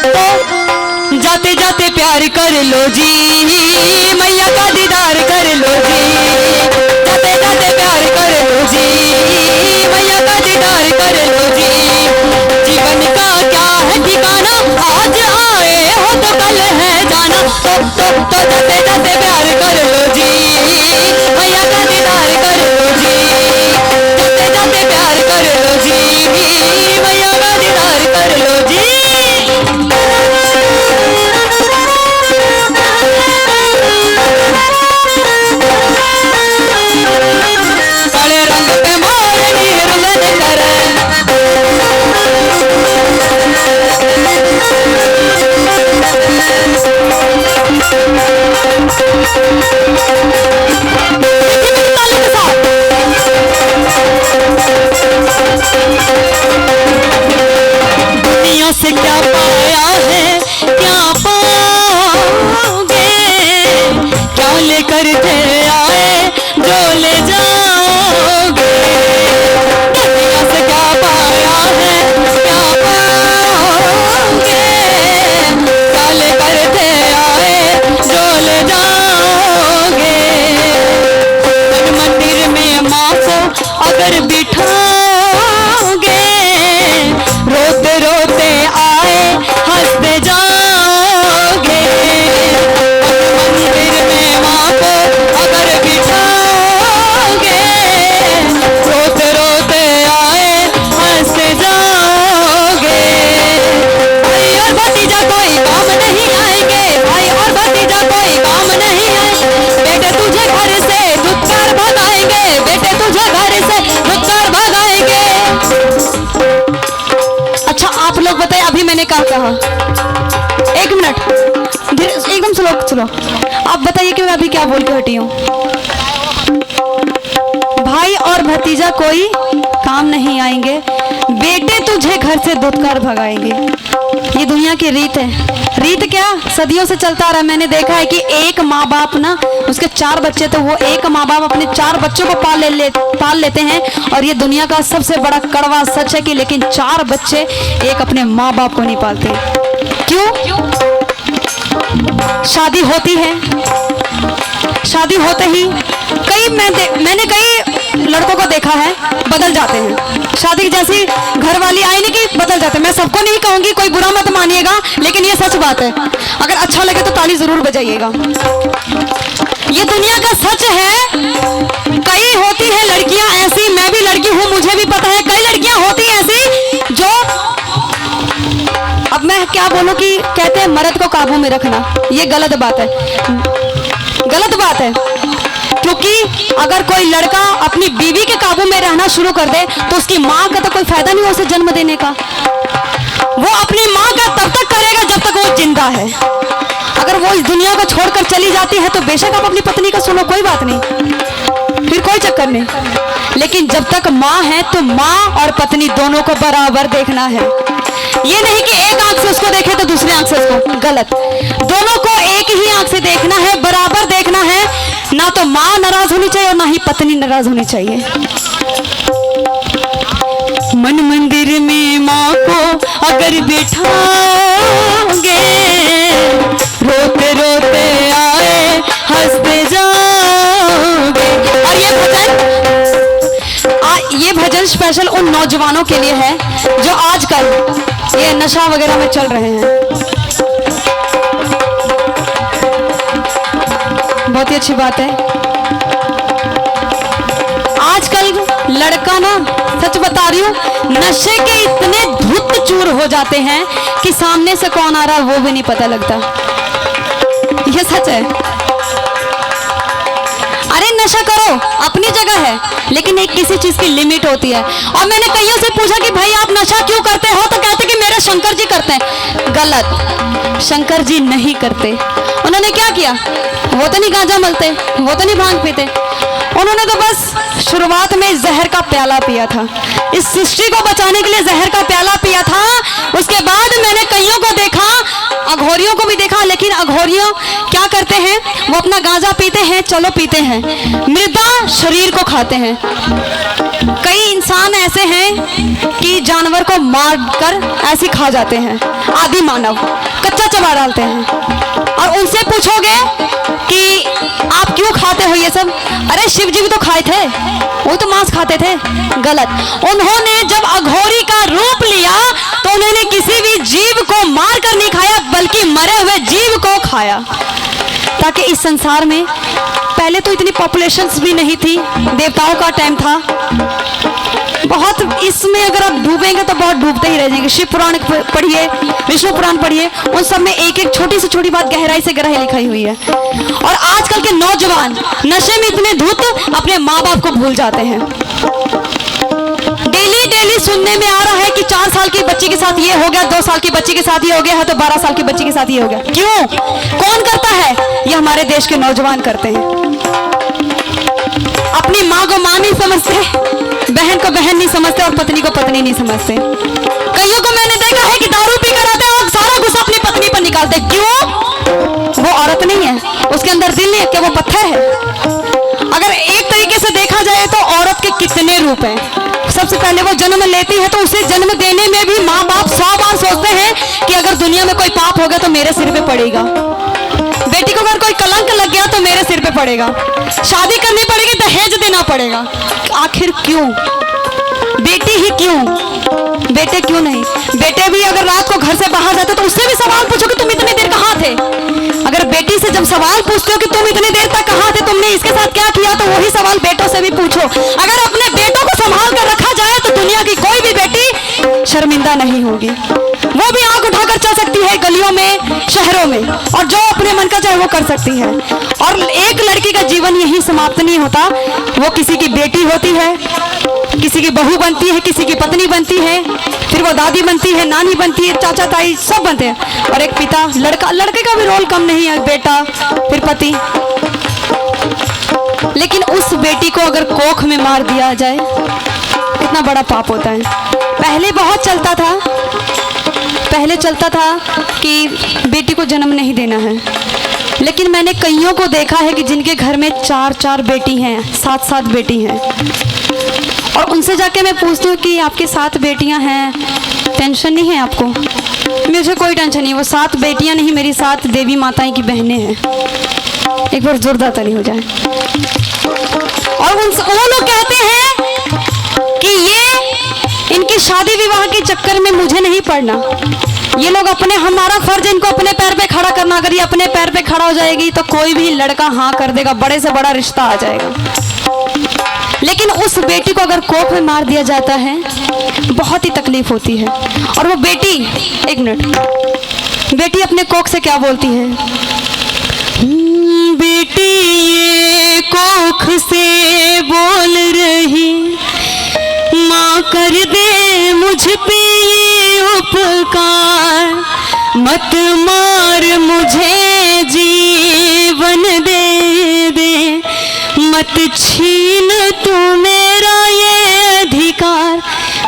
तो जाते जाते प्यार कर लो जी, मैया का दीदार कर लो जी। जाते जाते प्यार कर लो जी, मैया का दीदार कर लो जी। जीवन का क्या है ठिकाना, आज आए हो तो कल है जाना। तो जाते जाते प्यार कर लो जी, मैया का दीदार कर लो जी। जाते जाते प्यार कर लो जी, मैया का दीदार कर लो जी। काले रंग पे मोरनी रुलन करे, दुनिया से क्या पाया है क्या पाओगे, क्या लेकर थे आए जो ले जाओगे। दुनिया से क्या पाया है क्या पाओगे, क्या लेकर थे आए जो ले जाओगे। मन मंदिर में माँ को अगर बिठाओगे, रोते रोते आए हंसते जाओगे। मंदिर में माँ को अगर बिठाओगे, रोते रोते आए हंसते जाओगे। भाई और भतीजा कोई काम नहीं आएंगे, भाई और भतीजा कोई काम नहीं आएंगे। बेटे तुझे घर से धुतकार भगाएंगे, बेटे तुझे घर से धुतकार भगाएंगे। अच्छा आप लोग बताइए, अभी मैंने क्या कहा? एक मिनट, एकदम स्लो। आप बताइए कि मैं अभी क्या बोल के हटी हूँ। भाई और भतीजा कोई काम नहीं आएंगे, बेटे तुझे घर से धुतकार भगाएंगे। ये दुनिया की रीत है। रीत क्या, सदियों से चलता आ रहा है। मैंने देखा है कि एक माँ बाप ना, उसके 4 बच्चे, तो वो एक माँ बाप अपने 4 बच्चों को पाल लेते हैं। और ये दुनिया का सबसे बड़ा कड़वा सच है कि लेकिन 4 बच्चे एक अपने माँ बाप को नहीं पालते। क्यों? शादी होती है, शादी होते ही मैंने कई लड़कों को देखा है बदल जाते हैं। शादी जैसी घरवाली आई नहीं कि बदल जाते हैं। मैं सबको नहीं कहूंगी, कोई बुरा मत मानिएगा, लेकिन ये सच बात है। अगर अच्छा लगे तो ताली जरूर बजाइएगा। ये दुनिया का सच है। कई होती है लड़कियां ऐसी, मैं भी लड़की हूं, मुझे भी पता है। कई लड़कियां होती ऐसी जो, अब मैं क्या बोलूं कि कहते हैं मर्द को काबू में रखना, ये गलत बात है, गलत बात है। क्योंकि अगर कोई लड़का अपनी बीवी के काबू में रहना शुरू कर दे तो उसकी माँ का तो कोई फायदा नहीं उसे जन्म देने का। वो अपनी माँ का तब तक करेगा जब तक वो जिंदा है। अगर वो इस दुनिया को छोड़कर चली जाती है तो बेशक आप अपनी पत्नी का सुनो, कोई बात नहीं, फिर कोई चक्कर नहीं। लेकिन जब तक माँ है तो माँ और पत्नी दोनों को बराबर देखना है। ये नहीं कि एक आंख से उसको देखे तो दूसरी आंख से उसको, गलत। दोनों को एक ही आंख से देखना है, बराबर देखना है। ना तो माँ नाराज होनी चाहिए और ना ही पत्नी नाराज होनी चाहिए। मन मंदिर में माँ को अगर बिठाओगे, रोते रोते आए हंसते जाओगे। और ये भजन स्पेशल उन नौजवानों के लिए है जो आजकल ये नशा वगैरह में चल रहे हैं। बहुत ही अच्छी बात है। आजकल लड़का ना, सच बता रही हूँ, नशे के इतने धुत चूर हो जाते हैं कि सामने से कौन आ रहा है वो भी नहीं पता लगता। ये सच है। अरे नशा करो, अपनी जगह है, लेकिन एक किसी चीज की लिमिट होती है। और मैंने कईयों से पूछा कि भाई आप नशा क्यों करते हो, तो कहते कि मेरे शंकर जी करते हैं। गलत, शंकर जी नहीं करते। उन्होंने क्या किया? वो तो नहीं गांजा मलते, वो तो नहीं भांग पीते, उन्होंने तो बस शुरुआत में जहर का प्याला पिया था। इस सृष्टि को बचाने के लिए जहर का प्याला पिया था। उसके बाद मैंने कईयों को देखा, अघोरियों को भी देखा, लेकिन अघोरियों क्या करते हैं, वो अपना गांजा पीते हैं, चलो पीते हैं, मृदा शरीर को खाते हैं। कई इंसान ऐसे हैं कि जानवर को मार कर ऐसे खा जाते हैं, आदि मानव कच्चा चबा डालते हैं। और उनसे पूछोगे कि आप क्यों खाते हो ये सब, अरे शिव जी भी तो खाए थे, वो तो मांस खाते थे। गलत। उन्होंने जब अघोरी का रूप लिया तो उन्होंने किसी भी जीव को मार कर नहीं खाया, बल्कि मरे हुए जीव को खाया, ताकि इस संसार में पहले तो इतनी पॉपुलेशंस भी नहीं थी, देवताओं का टाइम था बहुत, इसमें अगर आप डूबेंगे तो बहुत डूबते ही रह जाएंगे। शिव पुराण पढ़िए, विष्णु पुराण पढ़िए, उन सब में एक एक छोटी से छोटी बात गहराई से गहराई लिखाई हुई है। और आजकल के नौजवान नशे में इतने धुत अपने माँ बाप को भूल जाते हैं। डेली डेली सुनने में आ रहा है कि 4 साल की बच्ची के साथ ये हो गया, 2 साल की बच्ची के साथ ये हो गया है, तो 12 साल की बच्ची के साथ ये हो गया। क्यों? कौन करता है? ये हमारे देश के नौजवान करते हैं। अपनी माँ को माँ नहीं समझते, बहन को बहन नहीं समझते, और पत्नी को पत्नी नहीं समझते। कईयों को मैंने देखा है कि दारू पी कर आते हैं और सारा गुस्सा अपनी पत्नी पर निकालते। क्यों? वो औरत नहीं है, उसके अंदर दिल नहीं है, क्या वो पत्थर है? अगर एक तरीके से देखा जाए तो औरत के कितने रूप हैं। सबसे पहले वो जन्म लेती है तो उसे जन्म देने में भी माँ बाप 100 बार सोचते हैं कि अगर दुनिया में कोई पाप हो गया तो मेरे सिर पे पड़ेगा, बेटी को अगर कोई कलंक लग गया तो मेरे सिर पे पड़ेगा, शादी करनी पड़ेगी, दहेज देना पड़ेगा। आखिर क्यों? बेटी ही क्यों, बेटे क्यों नहीं? बेटे भी अगर रात को घर से बाहर जाते तो उससे भी सवाल पूछो कि तुम इतनी देर कहाँ थे। अगर बेटी से जब सवाल पूछते हो कि तुम इतनी देर तक कहाँ थे, तुमने इसके साथ क्या किया, तो वही सवाल बेटों से भी पूछो। अगर अपने बेटों को संभाल कर रखा जाए तो दुनिया की कोई भी बेटी शर्मिंदा नहीं होगी, वो भी आंख उठाकर चल सकती है गलियों में, शहरों में, और जो अपने मन का चाहे वो कर सकती है। और एक लड़की का जीवन यही समाप्त नहीं होता, वो किसी की बेटी होती है, किसी की बहू बनती है, किसी की पत्नी बनती है, फिर वो दादी बनती है, नानी बनती है, चाचा ताई सब बनते हैं, और एक पिता, लड़का, लड़के का भी रोल कम नहीं है, बेटा, फिर पति। लेकिन उस बेटी को अगर कोख में मार दिया जाए कितना बड़ा पाप होता है। पहले बहुत चलता था, पहले चलता था कि बेटी को जन्म नहीं देना है, लेकिन मैंने कईयों को देखा है कि जिनके घर में 4-4 बेटी हैं, 7-7 बेटी हैं, और उनसे जाके मैं पूछती हूँ कि आपके 7 बेटियां हैं, टेंशन नहीं है आपको? मुझे कोई टेंशन नहीं, वो 7 बेटियां नहीं, मेरी 7 देवी माताएं की बहनें हैं। एक बार जोरदार ताली हो जाए। और वो लोग कहते हैं कि ये इनकी शादी विवाह के चक्कर में मुझे नहीं पड़ना, ये लोग अपने, हमारा फर्ज है इनको अपने पैर पे खड़ा करना। अगर ये अपने पैर पे खड़ा हो जाएगी तो कोई भी लड़का हाँ कर देगा, बड़े से बड़ा रिश्ता आ जाएगा। लेकिन उस बेटी को अगर कोख में मार दिया जाता है बहुत ही तकलीफ होती है। और वो बेटी, एक मिनट, बेटी अपने कोख से क्या बोलती है? बेटी ये कोख से बोल रही, माँ कर दे मुझ पे ये उपकार, मत मार मुझे जीवन दे दे, मत छीन तू मेरा ये अधिकार।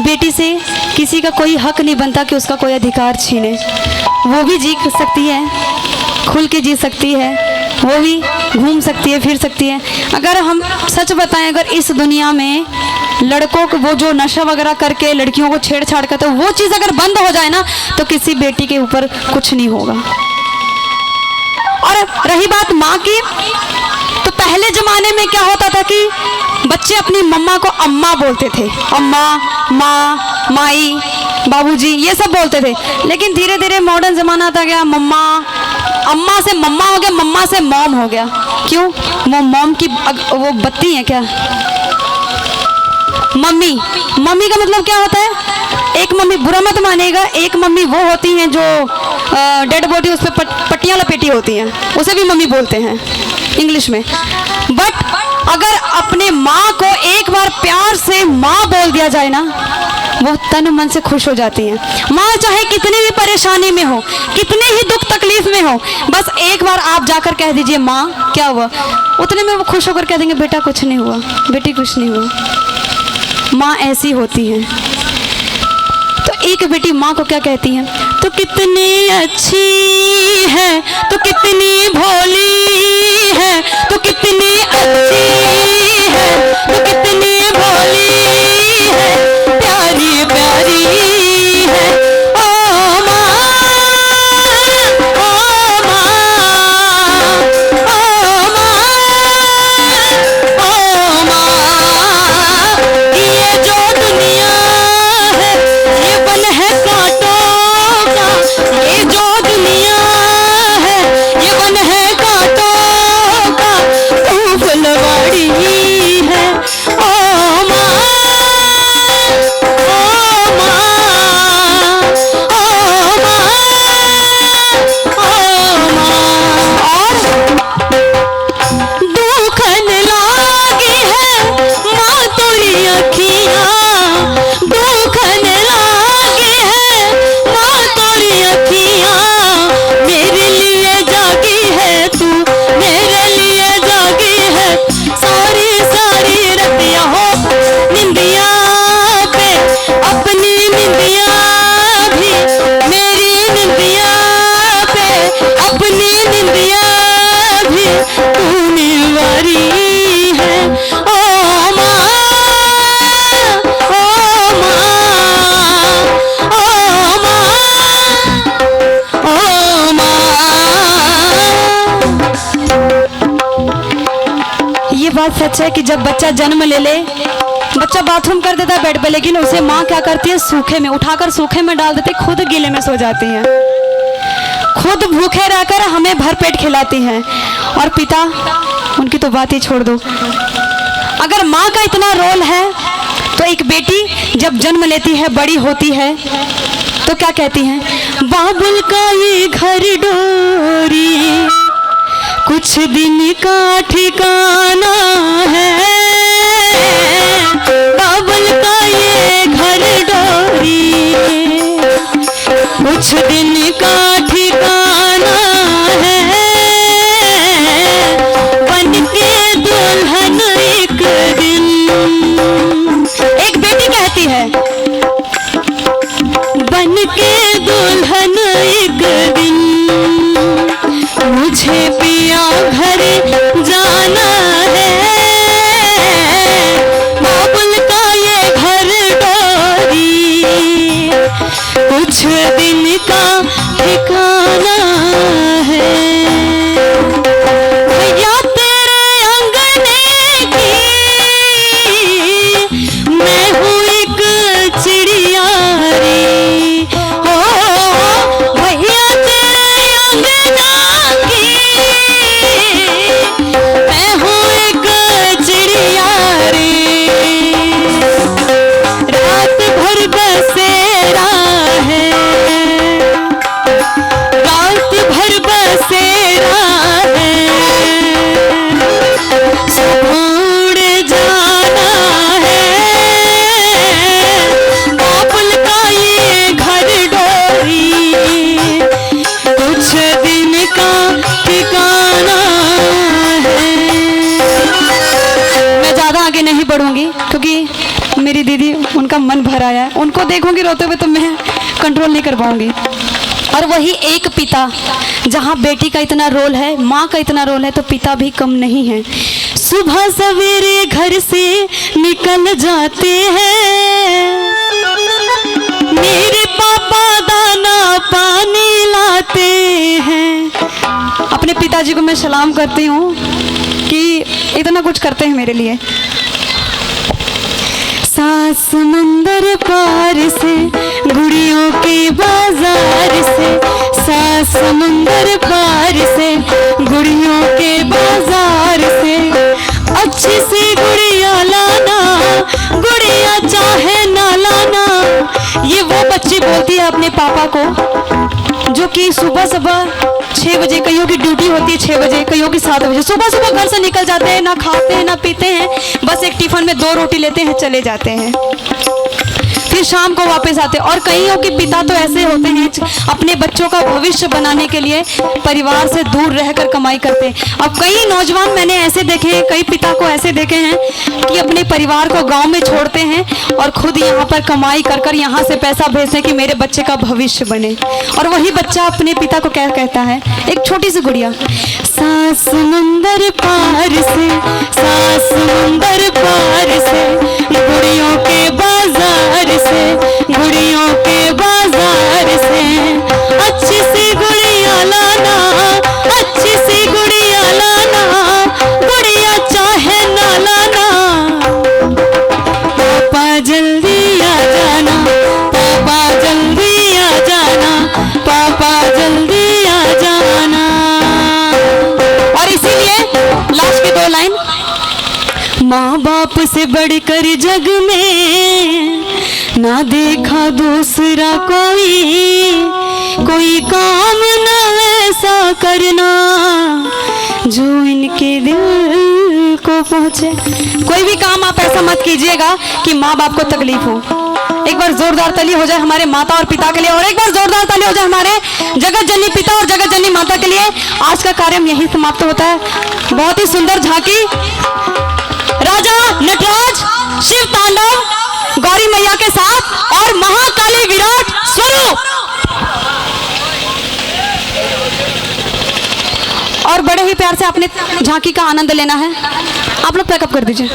बेटी से किसी का कोई हक नहीं बनता कि उसका कोई अधिकार छीने। वो भी जी सकती है, खुल के जी सकती है, वो भी घूम सकती है, फिर सकती है। अगर हम सच बताएं, अगर इस दुनिया में लड़कों को वो जो नशा वगैरह करके लड़कियों को छेड़छाड़ करते, वो चीज़ अगर बंद हो जाए ना तो किसी बेटी के ऊपर कुछ नहीं होगा। और रही बात माँ की, तो पहले जमाने में क्या होता था कि बच्चे अपनी मम्मा को अम्मा बोलते थे, अम्मा, माँ, माई, बाबूजी, ये सब बोलते थे। लेकिन धीरे धीरे मॉडर्न जमाना आता गया, मम्मा, अम्मा से मम्मा हो गया, मम्मा से मॉम हो गया। क्यों? वो मॉम की वो बत्ती है क्या? मम्मी, मम्मी का मतलब क्या होता है? एक मम्मी, बुरा मत मानेगा, एक मम्मी वो होती हैं जो डेड बॉडी उस पर पट्टियाँ लपेटी होती हैं, उसे भी मम्मी बोलते हैं इंग्लिश में। बट अगर अपने माँ को एक बार प्यार से माँ बोल दिया जाए ना, वो तन मन से खुश हो जाती हैं। माँ चाहे कितनी भी परेशानी में हो, कितने ही दुख तकलीफ में हो, बस एक बार आप जाकर कह दीजिए माँ क्या हुआ, उतने में वो खुश होकर कह देंगे बेटा कुछ नहीं हुआ, बेटी कुछ नहीं हुआ। माँ ऐसी होती है। तो एक बेटी माँ को क्या कहती है? तो कितनी अच्छी है, तो कितनी भोली है, तो कितनी अच्छी है, तो कितनी भोली है, अपनी निंदिया भी तूने वारी है। ओ माँ, ओ माँ, ओ माँ, ओ माँ। ये बात सच है कि जब बच्चा जन्म ले बच्चा बाथरूम कर देता है बेड पे, लेकिन उसे माँ क्या करती है, सूखे में उठाकर सूखे में डाल देती, खुद गीले में सो जाती है, खुद भूखे रहकर हमें भरपेट खिलाती हैं। और पिता, उनकी तो बात ही छोड़ दो। अगर माँ का इतना रोल है तो एक बेटी जब जन्म लेती है, बड़ी होती है, तो क्या कहती है, बाबुल का ये घर डोरी कुछ दिन का ठिकाना है। बाबुल का ये घर डोरी कुछ दिन का ठिकाना है। बन के दुल्हन एक दिन, एक बेटी कहती है, बन के दुल्हन एक दिन मुझे पिया घर जाना है। बाबुल का ये घर डोरी कुछ दिन का ठिकाना है। भैया तेरे अंगने की मैं हूँ एक चिड़िया रे। हो भैया तेरे अंगना की मैं हूँ एक चिड़िया रे। रात भर बसेरा है, रात भर बसेरा है, उड़ जाना है। बाबुल का ये घर डोरी कुछ दिन का ठिकाना है। मैं ज्यादा आगे नहीं बढ़ूंगी क्योंकि मेरी दीदी, उनका मन भर आया है, उनको देखूंगी रोते हुए तो मैं कंट्रोल नहीं कर पाऊंगी। और वही एक पिता, जहाँ बेटी का इतना रोल है, माँ का इतना रोल है, तो पिता भी कम नहीं है। सुबह सवेरे घर से निकल जाते हैं, मेरे पापा दाना पानी लाते हैं। अपने पिताजी को मैं सलाम करती हूँ कि इतना कुछ करते हैं मेरे लिए। सात समंदर पार से गुड़ियों के बाजार से, सात समंदर पार से गुड़ियों के बाजार से, अच्छी सी गुड़िया लाना, गुड़िया चाहे ना लाना। ये वो बच्ची बोलती है अपने पापा को, जो कि सुबह सुबह 6 बजे, कईयों की ड्यूटी होती है 6 बजे, कईयों की 7 बजे, सुबह सुबह घर से निकल जाते हैं, ना खाते हैं ना पीते हैं, बस एक टिफिन में 2 रोटी लेते हैं, चले जाते हैं, फिर शाम को वापस आते हैं। और कईयों के पिता तो ऐसे होते हैं, अपने बच्चों का भविष्य बनाने के लिए परिवार से दूर रहकर कमाई करते हैं। अब कई नौजवान मैंने ऐसे देखे हैं, कई पिता को ऐसे देखे हैं कि अपने परिवार को गांव में छोड़ते हैं और खुद यहाँ पर कमाई कर कर यहाँ से पैसा भेजते हैं कि मेरे बच्चे का भविष्य बने। और वही बच्चा अपने पिता को क्या कहता है, एक छोटी सी गुड़िया, सात समंदर पार से, सात समंदर पार से गुड़ियों के बाजार से, गुड़ियों के बाजार से, अच्छी सी गुड़िया लाना, अच्छी सी गुड़िया लाना, गुड़िया चाहे ना लाना। पापा जल्दी आ जाना, पापा जल्दी आ जाना, पापा जल्दी आ जाना। और इसीलिए लास्ट की 2 लाइन, माँ बाप से बढ़कर जग में ना देखा दूसरा कोई, कोई काम न ऐसा करना जो इनके दिल को पहुँचे। कोई भी काम आप ऐसा मत कीजिएगा कि माँ बाप को तकलीफ हो। एक बार जोरदार ताली हो जाए हमारे माता और पिता के लिए, और एक बार जोरदार ताली हो जाए हमारे जगत जननी पिता और जगत जननी माता के लिए। आज का कार्यक्रम यही समाप्त होता है। बहुत ही सुंदर झांकी, राजा नटराज शिव तांडव गौरी मैया के साथ और महाकाली विराट स्वरूप। और बड़े ही प्यार से अपने झांकी का आनंद लेना है। आप लोग पैकअप कर दीजिए।